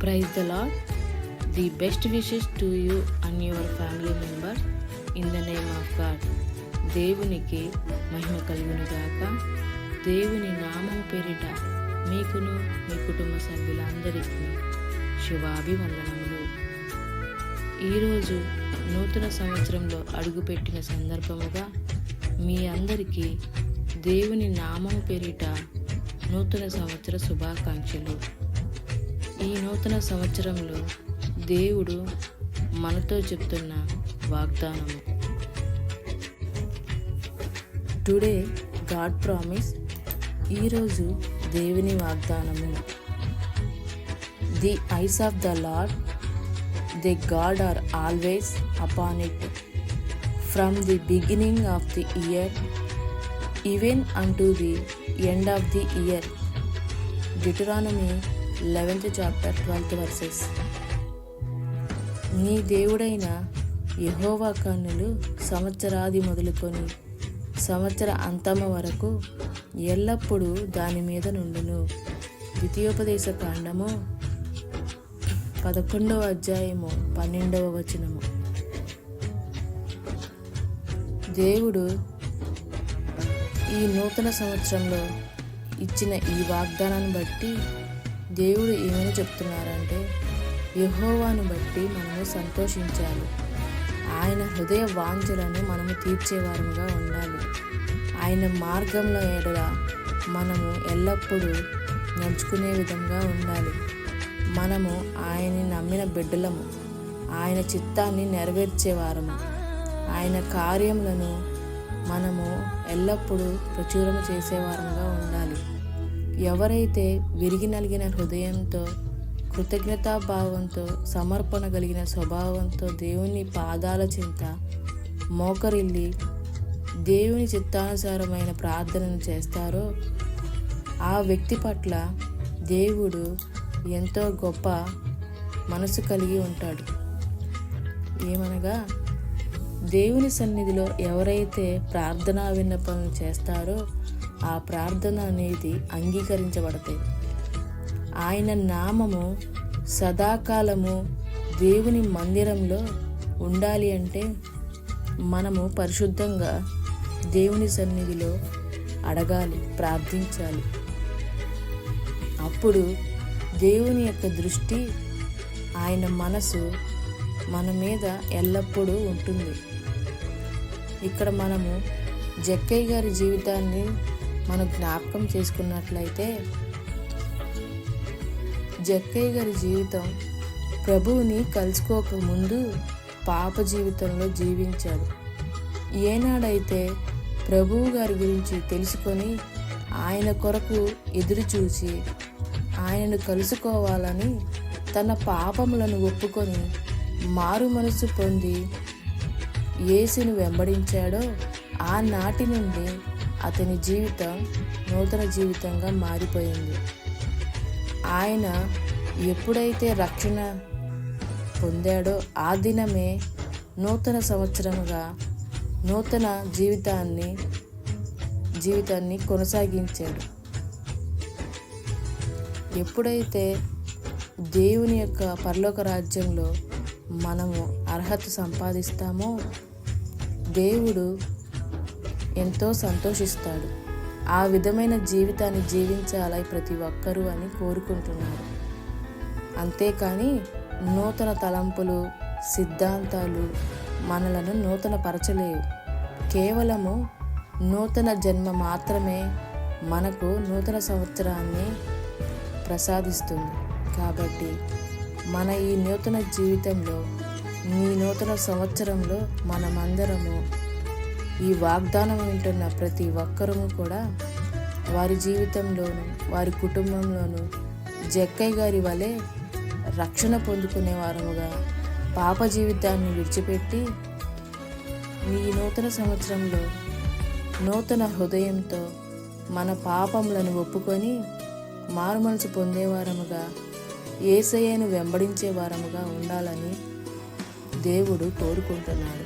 Praise the Lord. The best wishes to you and your family members in the name of God. దేవునికి మహిమ కలుగును గాక. దేవుని నామం పేరిట మీకును మీ కుటుంబ సభ్యులందరికీ శుభాభివందనములు. ఈరోజు నూతన సంవత్సరంలో అడుగుపెట్టిన సందర్భముగా మీ అందరికీ దేవుని నామం పేరిట నూతన సంవత్సర శుభాకాంక్షలు. ఈ నూతన సంవత్సరంలో దేవుడు మనతో చెప్తున్న వాగ్దానము. Today god promise. ఈరోజు దేవుని వాగ్దానము. The eyes of the lord the god are always upon it from the beginning of the year even unto the end of the year. Deuteronomy 11th chapter 12th verses. నీ దేవుడైన యెహోవా కన్నులు సంవత్సరాది మొదలుకొని సంవత్సర అంతము వరకు ఎల్లప్పుడూ దాని మీద నుండును. ద్వితీయోపదేశ కాండము 11వ అధ్యాయము 12వ వచనము. దేవుడు ఈ నూతన సంవత్సరంలో ఇచ్చిన ఈ వాగ్దానాన్ని బట్టి దేవుడు ఏమని చెప్తున్నారంటే, యెహోవాను బట్టి మనము సంతోషించాలి. ఆయన హృదయ వాంఛలను మనము తీర్చేవారముగా ఉండాలి. ఆయన మార్గంలో ఎడల మనము ఎల్లప్పుడూ నడుచుకునే విధంగా ఉండాలి. మనము ఆయన్ని నమ్మిన బిడ్డలము, ఆయన చిత్తాన్ని నెరవేర్చేవారము. ఆయన కార్యములను మనము ఎల్లప్పుడూ ప్రచురము చేసేవారముగా ఉండాలి. ఎవరైతే విరిగి నలిగిన హృదయంతో, కృతజ్ఞతాభావంతో, సమర్పణ కలిగిన స్వభావంతో దేవుని పాదాల చెంత మోకరిల్లి దేవుని చిత్తానుసారమైన ప్రార్థనను చేస్తారో ఆ వ్యక్తి పట్ల దేవుడు ఎంతో గొప్ప మనసు కలిగి ఉంటాడు. ఏమనగా, దేవుని సన్నిధిలో ఎవరైతే ప్రార్థనా విన్నపములు చేస్తారో ఆ ప్రార్థన అనేది అంగీకరించబడతాయి. ఆయన నామము సదాకాలము దేవుని మందిరంలో ఉండాలి అంటే మనము పరిశుద్ధంగా దేవుని సన్నిధిలో అడగాలి, ప్రార్థించాలి. అప్పుడు దేవుని యొక్క దృష్టి, ఆయన మనసు మన మీద ఎల్లప్పుడూ ఉంటుంది. ఇక్కడ మనము జక్కయ్య గారి జీవితాన్ని మనం జ్ఞాపకం చేసుకున్నట్లయితే, జక్కయ్య గారి జీవితం ప్రభువుని కలుసుకోక ముందు పాప జీవితంలో జీవించాడు. ఏనాడైతే ప్రభువు గారి గురించి తెలుసుకొని ఆయన కొరకు ఎదురు చూసి ఆయనను కలుసుకోవాలని తన పాపములను ఒప్పుకొని మారు మనసు పొంది యేసును వెంబడించాడో ఆనాటి నుండి అతని జీవితం నూతన జీవితంగా మారిపోయింది. ఆయన ఎప్పుడైతే రక్షణ పొందాడో ఆ దినమే నూతన సంవత్సరముగా నూతన జీవితాన్ని కొనసాగించాడు. ఎప్పుడైతే దేవుని యొక్క పరలోక రాజ్యంలో మనము అర్హత సంపాదిస్తామో దేవుడు ఎంతో సంతోషిస్తాడు. ఆ విధమైన జీవితాన్ని జీవించాలి ప్రతి ఒక్కరూ అని కోరుకుంటున్నారు. అంతేకాని నూతన తలంపులు, సిద్ధాంతాలు మనలను నూతన పరచలేవు. కేవలము నూతన జన్మ మాత్రమే మనకు నూతన సంవత్సరాన్ని ప్రసాదిస్తుంది. కాబట్టి మన ఈ నూతన జీవితంలో, ఈ నూతన సంవత్సరంలో మనమందరము ఈ వాగ్దానం వింటున్న ప్రతి ఒక్కరము కూడా వారి జీవితంలోనూ వారి కుటుంబంలోనూ జక్కయ్య గారి వలె రక్షణ పొందుకునే వారముగా పాప జీవితాన్ని విడిచిపెట్టి ఈ నూతన సంవత్సరంలో నూతన హృదయంతో మన పాపములను ఒప్పుకొని మారుమనసు పొందేవారముగా యేసయ్యను వెంబడించే వారముగా ఉండాలని దేవుడు కోరుకుంటున్నాడు.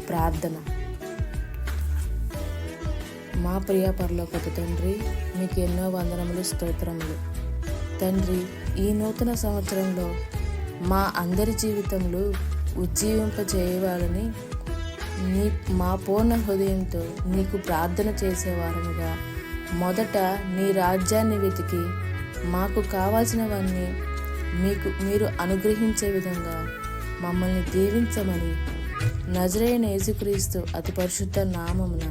ప్రార్థన. మా ప్రియ పరలోకపు తండ్రి, మీకు ఎన్నో వందనములు, స్తోత్రములు. తండ్రి, ఈ నూతన సంవత్సరంలో మా అందరి జీవితంలో ఉజ్జీవింపచేయవాలని మా పూర్ణ హృదయంతో నీకు ప్రార్థన చేసేవారముగా మొదట నీ రాజ్యాన్ని వెతికి మాకు కావాల్సినవన్నీ మీరు అనుగ్రహించే విధంగా మమ్మల్ని దీవించమని నజరేయుడైన యేసుక్రీస్తు అతి పరిశుద్ధ నామమున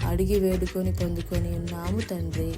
అడిగి వేడుకొని పొందుకొని ఉన్నాము తండ్రి.